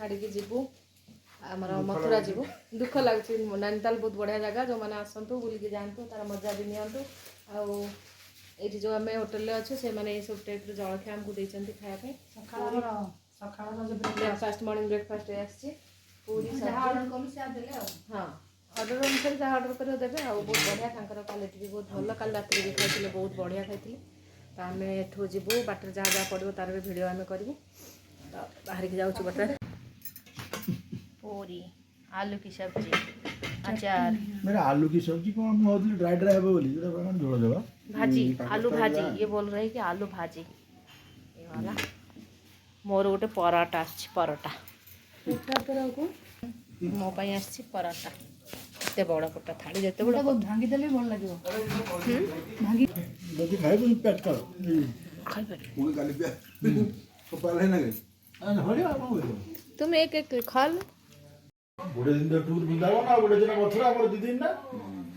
छाड़ी जीवु आमर मथुरा जीवु दुख लगुच नैनीताल बहुत बढ़िया जगह जो मैंने आसतु बुलिकी जातु तार मजा भी नियंतु आउ जो आम होटेल अच्छे से मैंने ये सब टाइप जलखिया आमको देते खायापी ब्रेकफास्ट मॉर्निंग ब्रेकफास्ट पूरी हाँ ऑर्डर अनुसार जहाँ ऑर्डर कर देवे आ बहुत बढ़िया क्वालिटी भी बहुत भल कल रात भी खाई बहुत बढ़िया खाई तो आम एठू जीवु बाटर जहाँ जहाँ पड़ो तार भी भिड आम करूँ तो बाहर की जाऊँ बाटर पूरी आलू की सब्जी अचार मेरा आलू की सब्जी को हम होती ड्राई ड्राई है बोली जोड़ा जोड़ देवा भाजी आलू भाजी ये बोल रहे हैं कि आलू भाजी ये वाला मोर गोटे पराटा पराटा मो पाई आसी पराटा एते बड़ पटा थाली जते बड़ भांगी देले भल लागियो भांगी जदी खाइ को पैक कर खाइ पे पूरी गाली पे तो पहले ना गई अन होड़ी आप तुम एक एक खा लो बड़े दिन टूर बुंदावा ना बड़े दिन मथुरा पर 2 दिन ना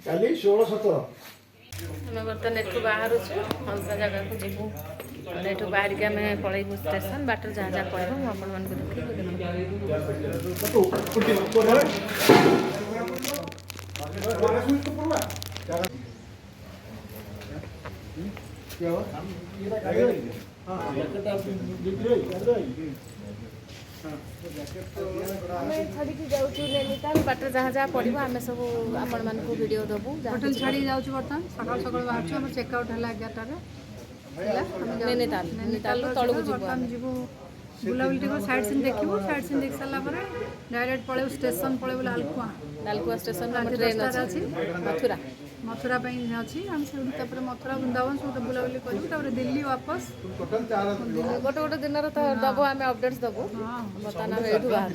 काली 16 17 हमें बर्तन एठू बाहर अलग जगह को जीवु और एठू बाहर के हमें पड़ेबू स्टेशन बाटर जहाँ जहाँ पड़ो मुझे आपण मान छाड़ी जाऊँ नैनीताल बाटर जहाँ जहाँ पड़ो आम सब आपण मान वीडियो देवु होटल छाड़ी जाऊँ बर्तमान सकाल सकाल बाहर आम चेकआउट है 11 नैनीताल नैनीताल तलू जीवु बुलाबुली टी साइड सीन देखू साइड सीन देख सारापर डायरेक्ट पड़े स्टेशन पड़े लालकुआ स्टेशन ट्रेन अच्छी मथुरा मथुरा अच्छी आम से मथुरा वृंदावन सब बुलाबुली करूँ दिल्ली वापस गोटे गोटे दिन तो दबो आम अपडेट्स दबो बर्तमान आम ये बाहर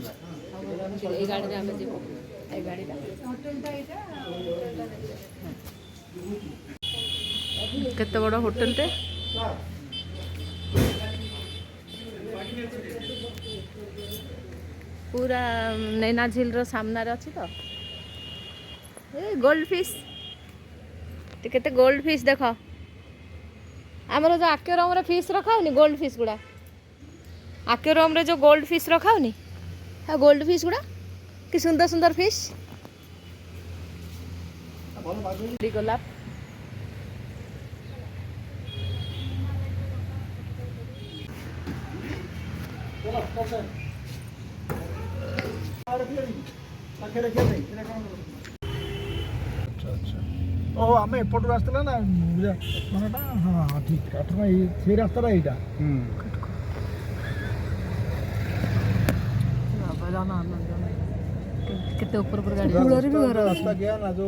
गाड़ी आम जीव ये गाड़ी केते बड़ होटेल टे पूरा नैना झील रो सामना रे अच्छी तो ए गोल्ड फिश केते गोल्ड फिश देख आमर जो आक्वेरियम रे फिश रखाउनी गोल्ड फिश गुड़ा आक्वेरियम रे जो गोल्ड फिश रखाउनी हाँ गोल्ड फिश गुड़ा कि सुंदर सुंदर फिश गोलाप ओ आम एपट रास्ता ना मानटा हाँ ठीक काठमा से रास्ता यहाँ कितने ऊपर गाड़ी रास्ता गया ना जो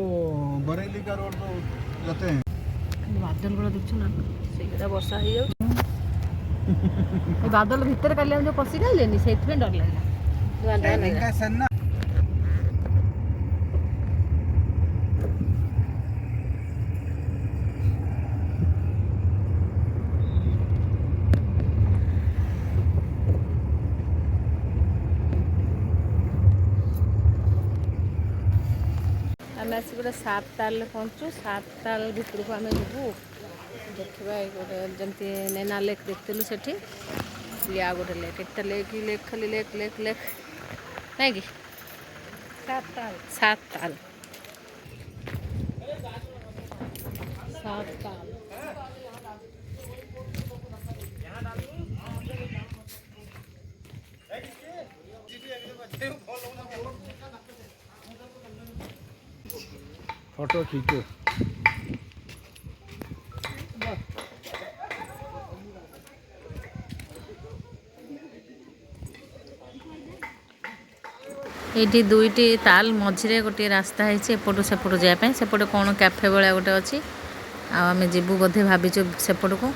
बरेली का रोड तो जाते हैं बादल गुड़ा देखु ना से वर्षा हो जाऊ बादल भितर काली हम जो पसी गलेनी से डर लगला आम आस गोटे 7 ताल पहुँचु 7 ताल भितर को आम जीवु देखा गोटे जमी नैना लेक देखलु से आ गोटे लेक एक लेक लेक खाली लेक लेक लेक नहीं कि 7 ताल 7 ताल फोटो खींचो ये दुईटी ताल मझे गोटे रास्ता है एपटू सेपटू जावाई सेपटे कौन कैफे भाया गोटे अच्छी आम जीवु बोधे भाविचु सेपट को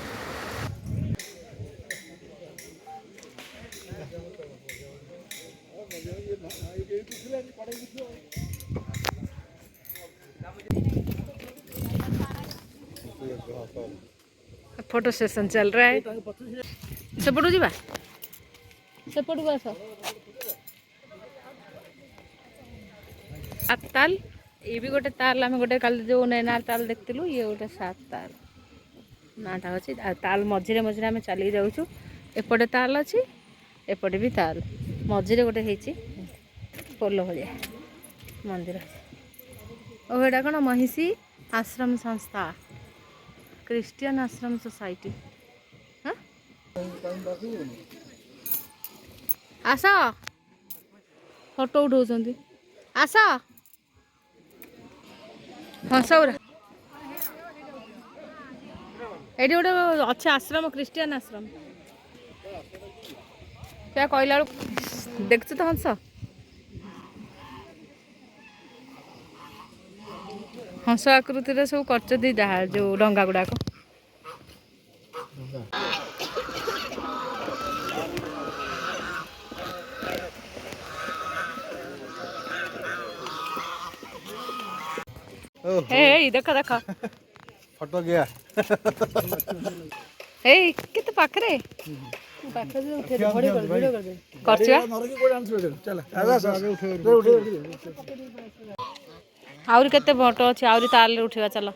फोटो सेशन चल रहा है सेपटू जीवा सेपट को आस 7 ताल ये भी गोटे ताल आम गोटे कल जो नैना ताल देखलु ये गोटे 7 ताल नाटा अच्छी ताल मझे मझे आम चली जाऊँ एपटे ताल अच्छी एपटे भी ताल मझे गोटे ହେଇଛି पोल भलिया मंदिर और एटा कौन महिषी आश्रम संस्था क्रिश्चियन आश्रम सोसाइटी हाँ आस फोटो उठाउछन्ती आस हंसौरा एटी गोटे अच्छे आश्रम क्रिश्चियन आश्रम क्या कहला देखु तो हंस हंस आकृतिर सब कर जो डंगा गुड़ाक देख देख फटो गया केते पाखरे आउरी केते फोटो अछि आउरी ताल उठेगा चलो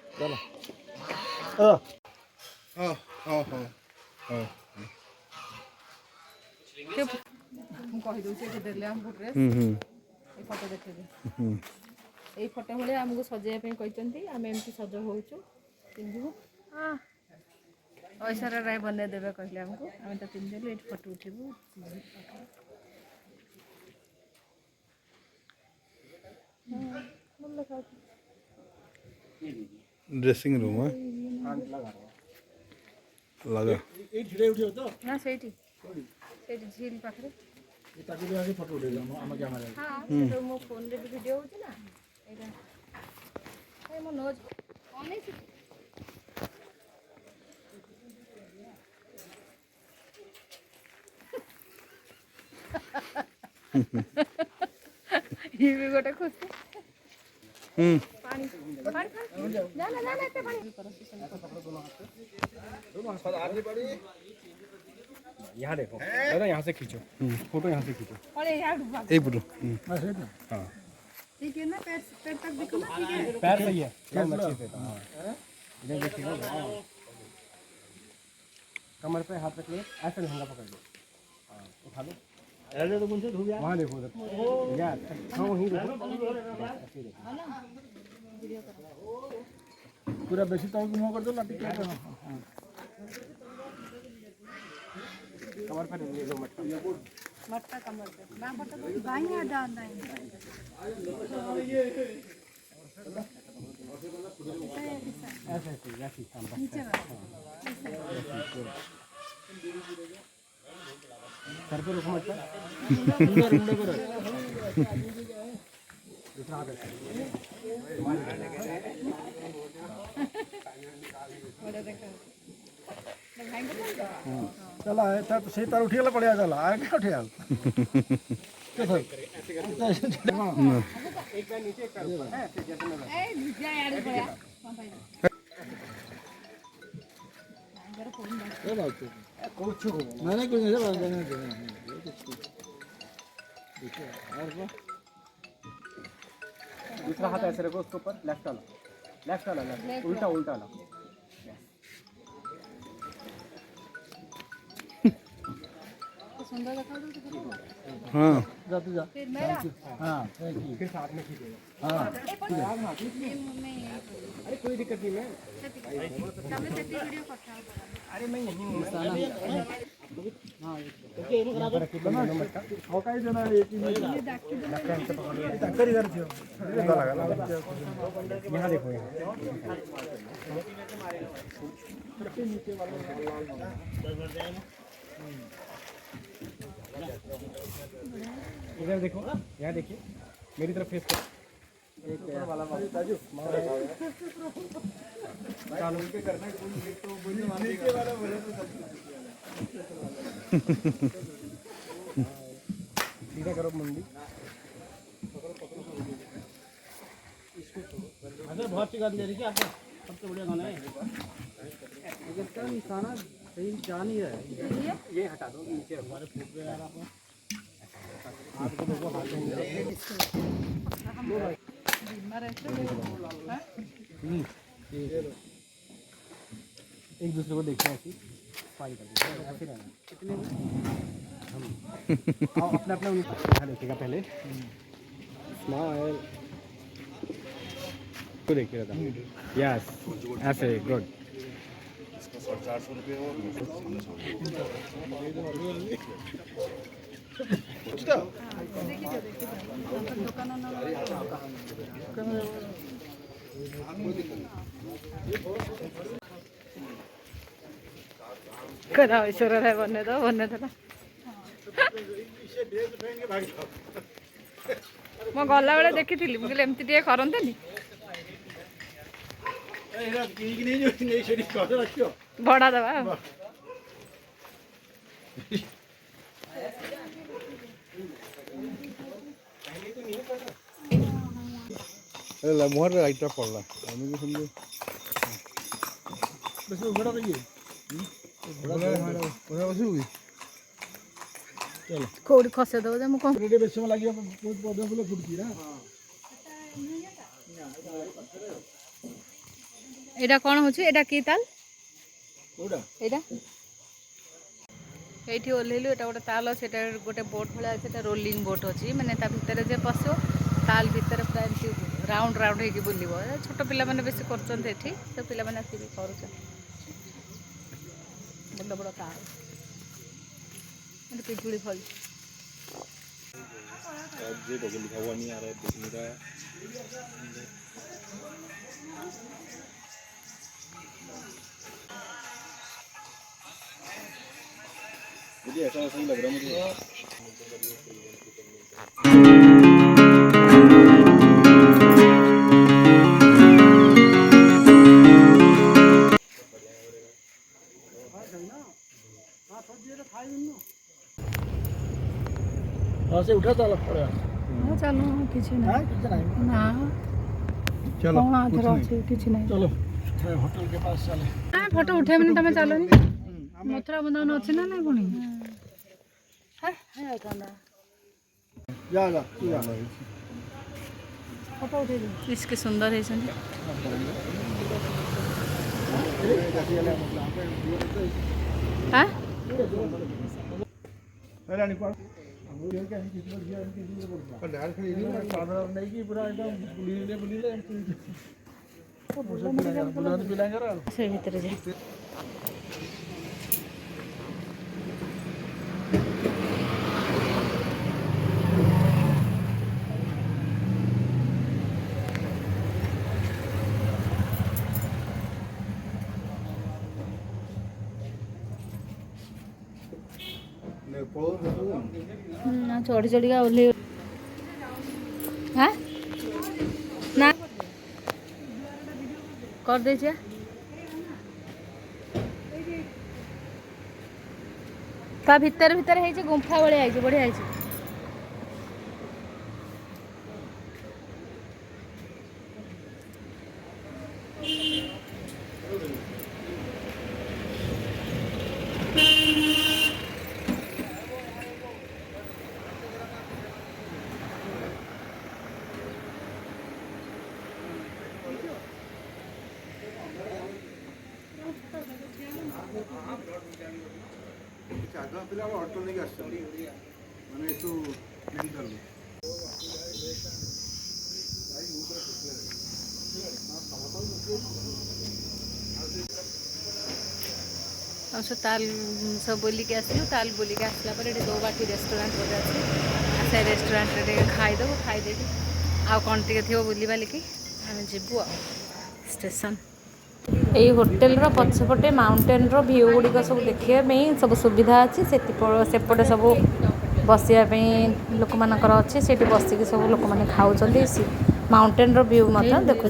এই ফটো হলে আমাকে সজাইয়া ପାଇଁ କହିଛନ୍ତି ଆମେ ଏମିତି ସଜ ହଉଛୁ ପିନ୍ଧିବୁ ଐଶ୍ୱର୍ଯ୍ୟା ରାୟ ବନେଇ ଦେବେ କହିଲେ ଆମକୁ ଆମେ ତ ପିନ୍ଧିଦେଲୁ ଏଠି ଫଟୋ ଉଠିବୁ ड्रेसिंग रूम है लगा ना ସେଇଠି ଝିଲ ପାଖରେ फोटो उठे हाँ मो फोन रे वीडियो होची ना एटा ए मो नोज अनेक ये भी गोटे खुशी पानी पानी ना ना ना एते पानी यहाँ देखो दादा यहाँ से खींचो फोटो यहाँ से खींचो अरे यार डूबा एक फोटो हाँ ठीक है ना पैर पैर तक देखो ना ठीक है पैर सही है पैर अच्छे से हाँ इधर देखिए कमर पे हाथ रख ले ऐसे लहंगा पकड़ लो हाँ उठा लो ऐसे तो मुझे धो गया वहाँ देखो उधर यार हाँ वहीं देखो ऐसे देखो पूरा बेसी तो मुंह कर दो ना ठीक है कमर पे ले लो मटका मटका कमर पे ना मटका बाई आ जाना है ऐसे ऐसे ऐसे नीचे सर पे रखो मटका दूसरा हाथ चला से तार उठी गला पड़िया चला आ क्या उठे एक पैर नीचे एक पैर ऊपर है फिर जैसे मैं ए जा यार गया कुछ को मैंने कुछ नहीं बोला मैंने दूसरा हाथ ऐसे रखो उसके ऊपर लेफ्ट वाला लेफ्ट उल्टा उल्टा वाला सुंदर दिखा दो तो हाँ जाते जा फिर मेरा हाँ थैंक यू फिर साथ में खींचेगा हाँ अरे कोई दिक्कत नहीं है तमे सेटी वीडियो पठाओ अरे मैं यहीं हूँ हो काय देना एक ही डॉक्टर इधर थियो यहाँ देखो यहाँ इधर देखो यहाँ देखिए मेरी तरफ फेस करो सीधा करो मुंडी बहुत सी गाने दे रही थी आपको सबसे बढ़िया गाना है इसका निशाना सही जा नहीं रहा है ये हटा दो नीचे हमारे फूट पे यार आप आपको लोगों हाथ में एक दूसरे को देखना ऐसी फाइल कर ऐसे रहना कितने अपने अपने उनका देखिएगा पहले। स्माइल तो देखिएगा था। यस ऐसे गुड। କରା ଈଶ୍ୱର ବନେଇଦେଲା। ମୁଁ ଗଲାବେଳେ ଦେଖିଥିଲି, ମୁଁ କହିଲି ଏମିତି ଟିକେ କରନ୍ତେନି। ଭଡ଼ା ଦେବା ଆଉ। मोहर लाइट पड़ला आम्ही समजे बस घोड़ा पे घोड़ा बसू की चलो କୋଉଠି ଖସେଇ ଦେବ ଯେ ମୁଁ କଣ रेडी बेस में लागियो बहुत पौधा फूल फुटकी ना ଏଇଟା କ'ଣ ହେଉଛି? ଏଇଟା କି ତାଲ? कोडा ଏଇଟା ଏଇଠି ଓହ୍ଲେଇଲୁ। ଏଇଟା ଗୋଟେ ତାଲ ଅଛି। ଏଇଟା ଗୋଟେ ବୋଟ୍ ଭଳିଆ ଅଛି। ଏଇଟା ରୋଲିଂ ବୋଟ୍ ଅଛି। ମାନେ ତା ଭିତରେ ଯେ ପଶିବ, ତାଲ ଭିତରେ ପୁରା ଏମିତି ରାଉଣ୍ଡ ରାଉଣ୍ଡ ହେଇକି ବୁଲିବ। ଛୋଟ ପିଲାମାନେ ବେଶୀ କରୁଛନ୍ତି ଏଠି, ତ ପିଲାମାନେ ଆସିକି କରୁଛନ୍ତି। ବଡ଼ ବଡ଼ ତାଳ ଏଠି ପିଜୁଳି ଫଳିଛି। लिखा हुआ नहीं आ रहा है दिख नहीं रहा है मुझे ऐसा ही लग रहा है मुझे से उठा ताला पड़ा ହଁ ଚାଲୁ କିଛି है ନାହିଁ कुछ नहीं ନା चलो କ'ଣ कुछ ଆଗରେ नहीं ଅଛି କିଛି ନାହିଁ। चलो होटल के पास चले ନା ଫଟୋ ଉଠେଇବନି ତମେ ଚାଲନି। ମଥୁରା ବୃନ୍ଦାବନ ଅଛି ନା ନାଇଁ ପୁଣି? जा जा ଫଟୋ ଉଠେଇବି। इसके सुंदर है सन। हाँ रानी पार ये क्या है किसी को दिया किसी को बोलता पर डाल खड़ी नहीं साधारण नहीं कि पूरा एकदम बुली ले बुलाने पिलाएंगे रा से भीतर जा ना चढ़ी चढ़ी का ओह्ले हाँ ना कर दे ता भीतर भीतर है गुंफा भाया है बढ़िया है। आगा पिला ऑटो नहीं आस माने एटू मेडिकल और सो ताल सब बोलिक आसलु ताल बोलिक आसला पर दो बाटी रेस्टोरेंट बोले अच्छे से रेस्टोरेंट रे खाईदेव खाईदे आउ कौन टे थी बुली बालिकी आम जीवु आ स्टेशन यही होटेल पछपटे माउंटेन व्यू गुड़िक सब देखा सब सुविधा अच्छी सेपटे सब बसिया लोक मानकर अच्छे से बसिक सब लोक मैंने खाऊँ माउंटेन व्यू देखु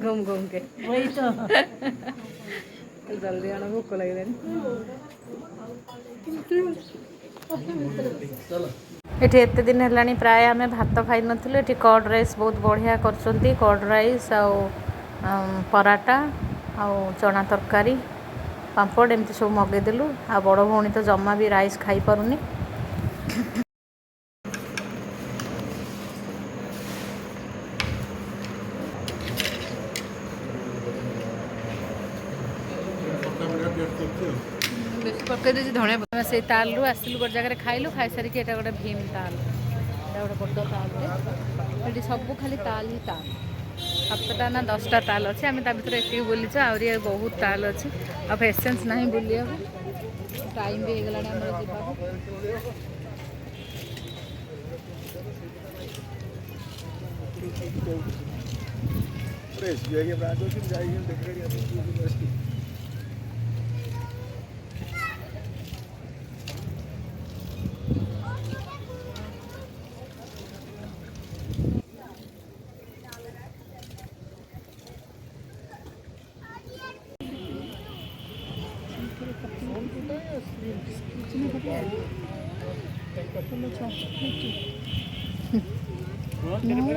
घूम घूम के वही तो जल्दी आना भूख लगे एटी एत दिन है प्राय आम भात खाई नथिलु एटी कर्ड राइस बहुत बढ़िया करछंती कर्ड राइस आउ पराठा आउ चना तरकारी पापड़ एमती सब मगेदेलु आ बड़ भौणी तो जमा भी राइस खाई पारुनी पकई देছি धनिया पत्र से तालू आसलु गोटे जगह खाइलु खाई सारिक एटा गोटे भीम ताल एटा गोटे बड़ ताल सब खाली ताल ही ताल 7टा ना 10टा ताल अच्छे आम भर एति बुलीचु आहरी बहुत ताल अच्छी आ पेसेंस ना बुलिया टाइम भी होगला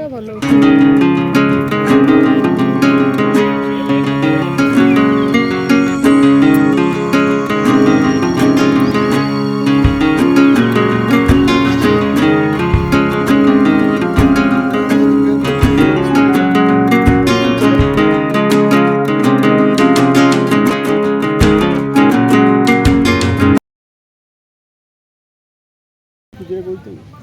भल तुझे बोलते हैं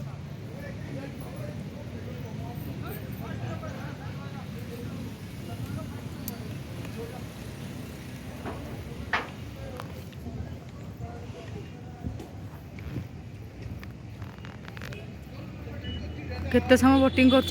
केते समय बोटिंग कर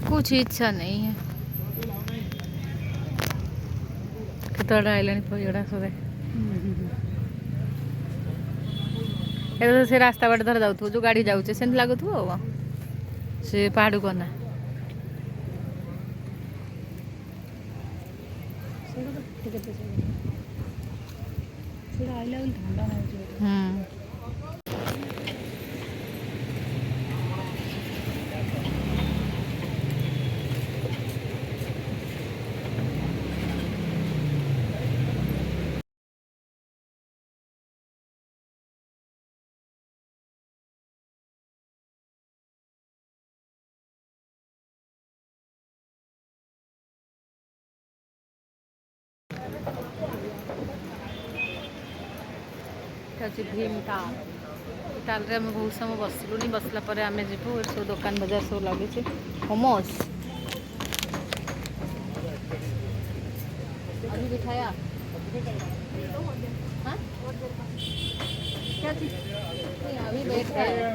कुछ इच्छा नहीं है केतटा आइलानी पगड़ा सब से रास्ता बाट धर जाऊ जो गाड़ी जाऊे से लगुव से पहाड़ को ना भीम ताल ताल रे आम बहुत समय बसलुनि बसला पर आम जीवु सब दुकान बजार सब लगे मोमोज अभी भी खाया हाँ? क्या चीज अभी बैठ रहा है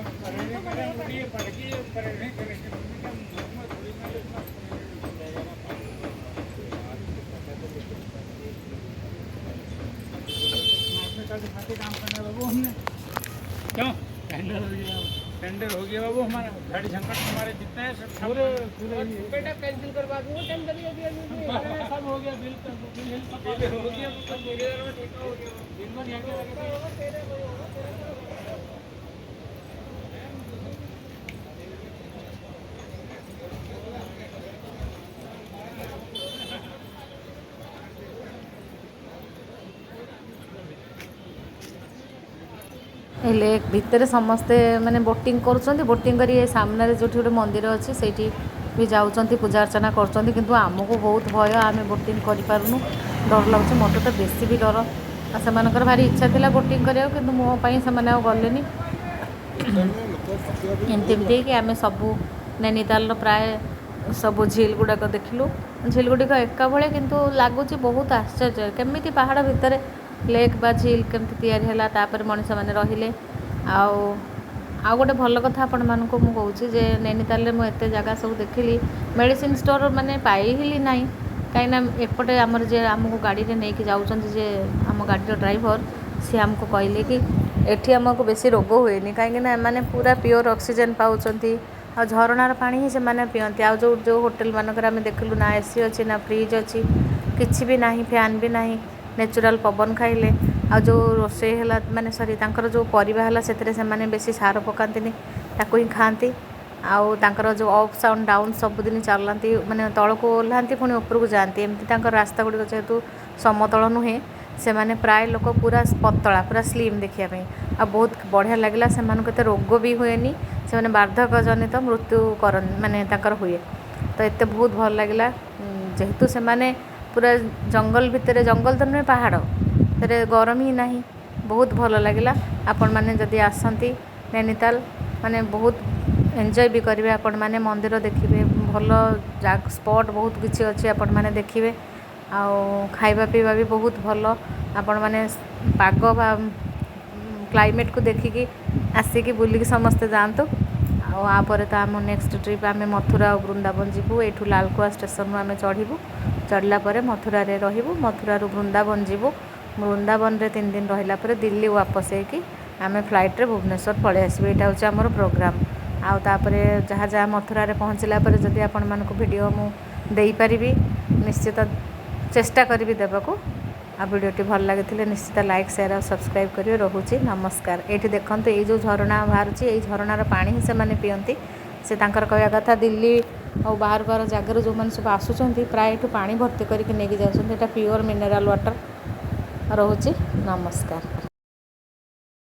काम करना बाबू हमने क्यों टेंडर हो गया बाबू हमारा गाड़ी संकट हमारे जितने हैं सब बेटा कैंसिल करवा दूंगा टेंडर सब हो गया बिल हो गया सब हो गया दिन भर यहाँ लगेगा लेक भितर समस्ते माने बोटिंग कर बोटिंग करी सामने जो गोटे मंदिर अच्छे से भी जाऊँच पूजा अर्चना कर किंतु आमको बहुत भय आम बोटिंग करूँ डर लगे मत तो बेसी भी डर से भारी इच्छा थी बोटिंग करा कि मोपाई से गले एमती कि आम सबू नैनीताल प्राय सब झील गुड़ाक देखिलु झील गुड़िक एका भाई किंतु लगुच बहुत आश्चर्य केमिति पहाड़ भितर लेक बा झील केमती तैयारी है तापर मनीष मैंने रहिले आउ गोटे भल कथा आपण मानक मु कहूँ जे नैनीताल में एत जगह सब देखिली मेडिसिन स्टोर माने पाइली ना कहीं एपटे आमर जे आमको गाड़ी में नहीं जाऊँ जे आम गाड़ी ड्राइवर सी आमको कहले कि एठी आमको बेसी रोग हुए कहीं मैंने पूरा प्योर ऑक्सीजन पाँच आ झरणार पानी ही से पीती आ जो होटेल मानक आम देखलु ना एसी अच्छी ना फ्रिज अच्छी किसी भी ना फैन भी ना नेचुरल पवन खाइले आ जो रोषे है माने सॉरी तांकर जो परिबा है से बेसी सार पकाती ताको ही खाती आउ तांकर जो अप्स एंड डाउन सबुदिन चलाती माने तल को ओह्लाती पुणी ऊपर को जाती एमती रास्ता गुड़िक जेहेतु समतल नुहे ସେମାନେ ପ୍ରାୟ ଲୋକ ପୁରା ପତଳା ପୁରା ସ୍ଲିମ୍ ଦେଖିବା ପାଇଁ ଆଉ ବହୁତ ବଢ଼ିଆ ଲାଗିଲା। ସେମାନଙ୍କୁ ଏତେ ରୋଗ ବି ହୁଏନି, ସେମାନେ ବାର୍ଦ୍ଧକ୍ୟ ଜନିତ ମୃତ୍ୟୁ ମାନେ ତାଙ୍କର ହୁଏ। ତ ଏତେ ବହୁତ ଭଲ ଲାଗିଲା ଯେହେତୁ ସେମାନେ ପୁରା ଜଙ୍ଗଲ ଭିତରେ, ଜଙ୍ଗଲ ତ ନୁହେଁ ପାହାଡ଼ ସେଥିରେ ଗରମ ହିଁ ନାହିଁ, ବହୁତ ଭଲ ଲାଗିଲା। ଆପଣମାନେ ଯଦି ଆସନ୍ତି ନୈନିତାଲ ମାନେ ବହୁତ ଏନ୍ଜୟ ବି କରିବେ। ଆପଣମାନେ ମନ୍ଦିର ଦେଖିବେ, ଭଲ ସ୍ପଟ୍ ବହୁତ କିଛି ଅଛି ଆପଣମାନେ ଦେଖିବେ। ଆଉ ଖାଇବା ପିଇବା ବି ବହୁତ ଭଲ। ଆପଣମାନେ ପାଗ ବା କ୍ଲାଇମେଟ୍କୁ ଦେଖିକି ଆସିକି ବୁଲିକି ସମସ୍ତେ ଯାଆନ୍ତୁ। ଆଉ ଆପରେ ତ ଆମ ନେକ୍ସଟ ଟ୍ରିପ୍ ଆମେ ମଥୁରା ଆଉ ବୃନ୍ଦାବନ ଯିବୁ। ଏଇଠୁ ଲାଲକୁଆ ଷ୍ଟେସନରୁ ଆମେ ଚଢ଼ିବୁ, ଚଢ଼ିଲା ପରେ ମଥୁରାରେ ରହିବୁ, ମଥୁରାରୁ ବୃନ୍ଦାବନ ଯିବୁ। ବୃନ୍ଦାବନରେ 3 ଦିନ ରହିଲା ପରେ ଦିଲ୍ଲୀ ୱାପସ୍ ହେଇକି ଆମେ ଫ୍ଲାଇଟ୍ରେ ଭୁବନେଶ୍ୱର ପଳେଇ ଆସିବୁ। ଏଇଟା ହେଉଛି ଆମର ପ୍ରୋଗ୍ରାମ୍। ଆଉ ତାପରେ ଯାହା ଯାହା ମଥୁରାରେ ପହଞ୍ଚିଲା ପରେ ଯଦି ଆପଣମାନଙ୍କୁ ଭିଡ଼ିଓ ମୁଁ ଦେଇପାରିବି ନିଶ୍ଚିତ ଚେଷ୍ଟା କରିବି ଦେବାକୁ। ଆଉ ଭିଡ଼ିଓଟି ଭଲ ଲାଗିଥିଲେ ନିଶ୍ଚିତ ଲାଇକ୍, ସେୟାର ଆଉ ସବସ୍କ୍ରାଇବ୍ କରିବେ। ରହୁଛି ନମସ୍କାର। ଏଇଠି ଦେଖନ୍ତୁ ଏଇ ଯେଉଁ ଝରଣା ବାହାରୁଛି, ଏଇ ଝରଣାର ପାଣି ହିଁ ସେମାନେ ପିଅନ୍ତି। ସେ ତାଙ୍କର କହିବା କଥା ଦିଲ୍ଲୀ ଆଉ ବାହାର ବାହାର ଜାଗାରୁ ଯେଉଁମାନେ ସବୁ ଆସୁଛନ୍ତି ପ୍ରାୟ ଏଠୁ ପାଣି ଭର୍ତ୍ତି କରିକି ନେଇକି ଯାଉଛନ୍ତି। ଏଇଟା ପିଓର ମିନେରାଲ୍ ୱାଟର୍। ରହୁଛି ନମସ୍କାର।